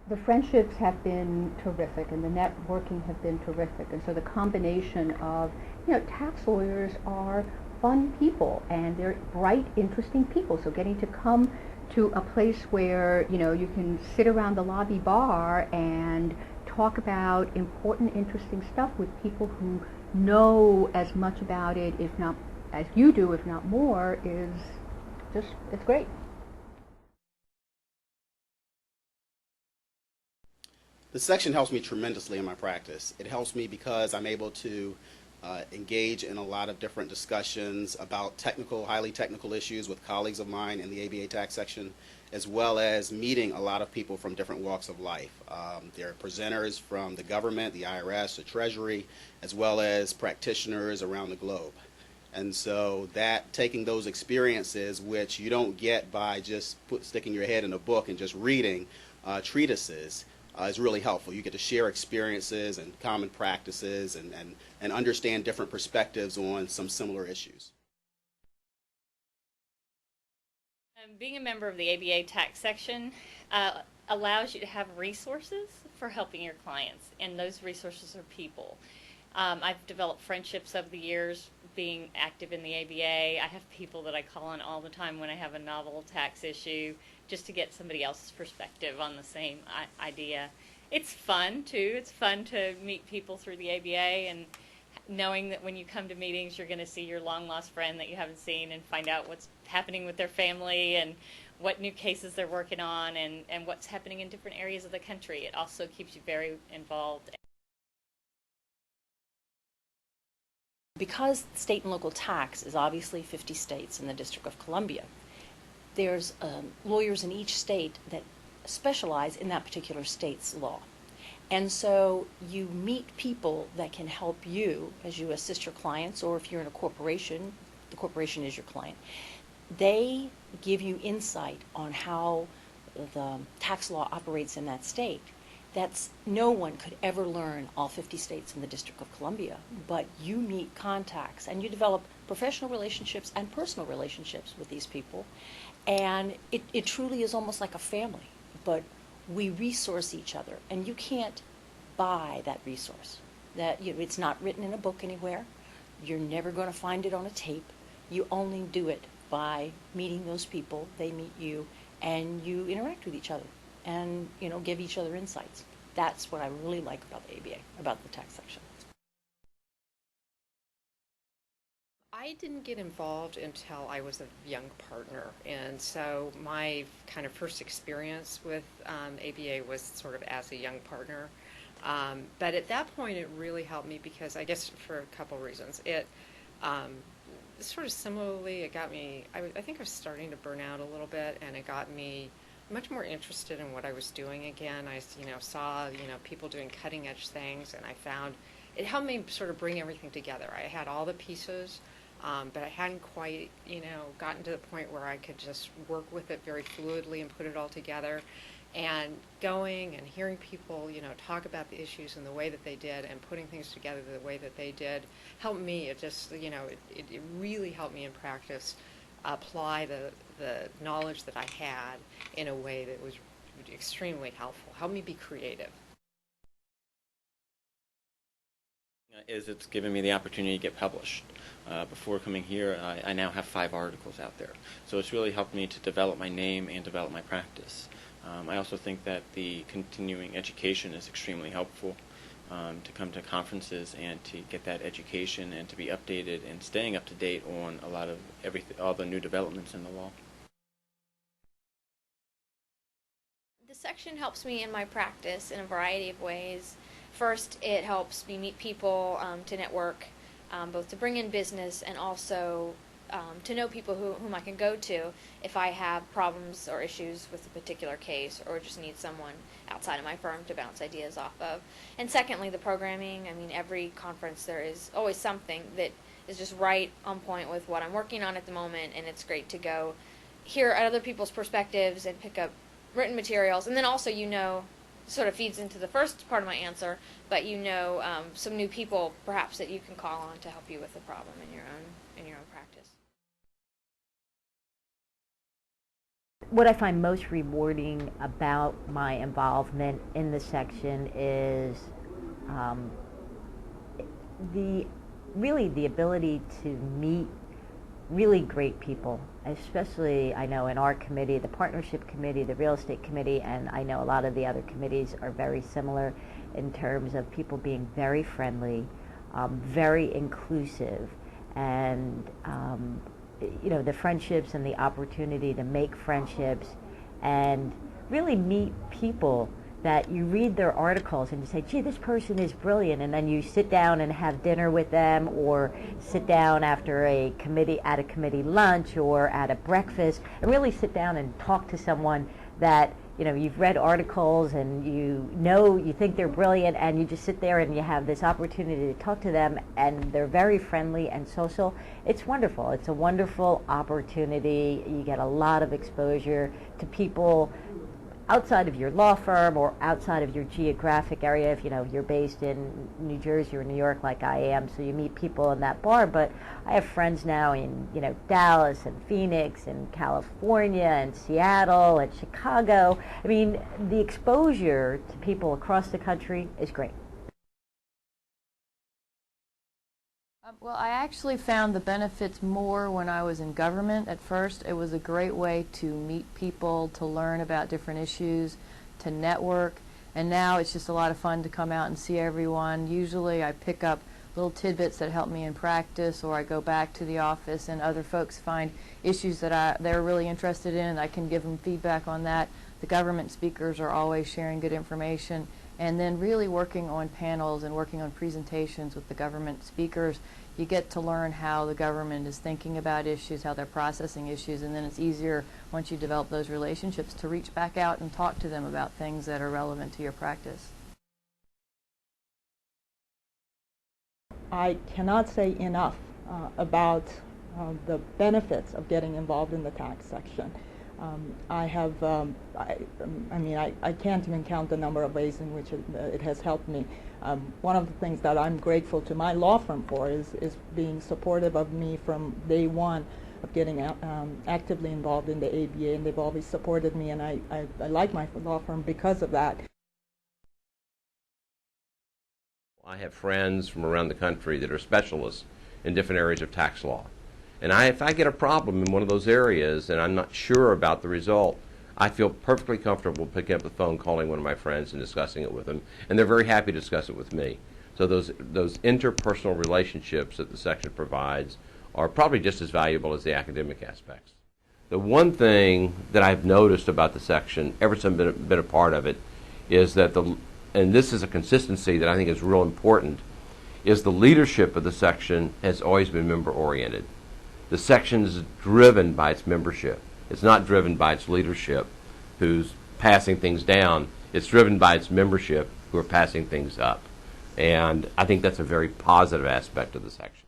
The friendships have been terrific, and the networking have been terrific. And so the combination of, tax lawyers are fun people, and they're bright, interesting people. So getting to come to a place where, you can sit around the lobby bar and talk about important, interesting stuff with people who know as much about it, if not as you do, if not more, is just, it's great. The section helps me tremendously in my practice. It helps me because I'm able to engage in a lot of different discussions about highly technical issues with colleagues of mine in the ABA tax section, as well as meeting a lot of people from different walks of life. There are presenters from the government, the IRS, the Treasury, as well as practitioners around the globe. And so taking those experiences, which you don't get by just sticking your head in a book and just reading treatises, is really helpful. You get to share experiences and common practices and understand different perspectives on some similar issues. Being a member of the ABA tax section allows you to have resources for helping your clients, and those resources are people. I've developed friendships over the years being active in the ABA. I have people that I call on all the time when I have a novel tax issue, just to get somebody else's perspective on the same idea. It's fun, too. It's fun to meet people through the ABA, and knowing that when you come to meetings, you're going to see your long-lost friend that you haven't seen and find out what's happening with their family and what new cases they're working on and what's happening in different areas of the country. It also keeps you very involved. Because state and local tax is obviously 50 states in the District of Columbia, there's lawyers in each state that specialize in that particular state's law. And so you meet people that can help you as you assist your clients, or if you're in a corporation, the corporation is your client. They give you insight on how the tax law operates in that state. No one could ever learn all 50 states in the District of Columbia, but you meet contacts and you develop professional relationships and personal relationships with these people, and it truly is almost like a family, but we resource each other, and you can't buy that resource. It's not written in a book anywhere. You're never going to find it on a tape. You only do it by meeting those people, they meet you, and you interact with each other and give each other insights. That's what I really like about the ABA, about the tax section. I didn't get involved until I was a young partner, and so my kind of first experience with ABA was sort of as a young partner. But at that point, it really helped me because I guess for a couple reasons. It sort of similarly, it got me, I think I was starting to burn out a little bit, and it got me much more interested in what I was doing again. I saw people doing cutting edge things, and I found it helped me sort of bring everything together. I had all the pieces, but I hadn't quite gotten to the point where I could just work with it very fluidly and put it all together. And going and hearing people talk about the issues in the way that they did and putting things together the way that they did helped me. It just it really helped me in practice apply the knowledge that I had in a way that was extremely helpful. Helped me be creative. It's given me the opportunity to get published. Before coming here, I now have 5 articles out there. So it's really helped me to develop my name and develop my practice. I also think that the continuing education is extremely helpful, to come to conferences and to get that education and to be updated and staying up to date on all the new developments in the law. The section helps me in my practice in a variety of ways. First, it helps me meet people, to network, both to bring in business and also to know people whom I can go to if I have problems or issues with a particular case or just need someone outside of my firm to bounce ideas off of. And secondly, the programming. I mean, every conference there is always something that is just right on point with what I'm working on at the moment, and it's great to go hear other people's perspectives and pick up written materials. And then also, sort of feeds into the first part of my answer, but some new people perhaps that you can call on to help you with the problem in your own practice. what I find most rewarding about my involvement in the section is really the ability to meet really great people, especially I know in our committee, the partnership committee, the real estate committee, and I know a lot of the other committees are very similar in terms of people being very friendly, very inclusive, and the friendships and the opportunity to make friendships and really meet people that you read their articles and you say, gee, this person is brilliant, and then you sit down and have dinner with them, or sit down after at a committee lunch or at a breakfast and really sit down and talk to someone that you've read articles and you think they're brilliant, and you just sit there and you have this opportunity to talk to them, and they're very friendly and social. It's wonderful. It's a wonderful opportunity. You get a lot of exposure to people outside of your law firm or outside of your geographic area. If you're based in New Jersey or New York like I am, so you meet people in that bar. But I have friends now in Dallas and Phoenix and California and Seattle and Chicago. I mean, the exposure to people across the country is great. Well, I actually found the benefits more when I was in government at first. It was a great way to meet people, to learn about different issues, to network, and now it's just a lot of fun to come out and see everyone. Usually I pick up little tidbits that help me in practice, or I go back to the office and other folks find issues that they're really interested in, and I can give them feedback on that. The government speakers are always sharing good information, and then really working on panels and working on presentations with the government speakers. You get to learn how the government is thinking about issues, how they're processing issues, and then it's easier once you develop those relationships to reach back out and talk to them about things that are relevant to your practice. I cannot say enough about the benefits of getting involved in the tax section. I can't even count the number of ways in which it has helped me. One of the things that I'm grateful to my law firm for is being supportive of me from day one of getting actively involved in the ABA, and they've always supported me, and I like my law firm because of that. I have friends from around the country that are specialists in different areas of tax law. And if I get a problem in one of those areas and I'm not sure about the result, I feel perfectly comfortable picking up the phone, calling one of my friends and discussing it with them. And they're very happy to discuss it with me. So those interpersonal relationships that the section provides are probably just as valuable as the academic aspects. The one thing that I've noticed about the section, ever since I've been a part of it, is that and this is a consistency that I think is real important, is the leadership of the section has always been member-oriented. The section is driven by its membership. It's not driven by its leadership who's passing things down. It's driven by its membership who are passing things up. And I think that's a very positive aspect of the section.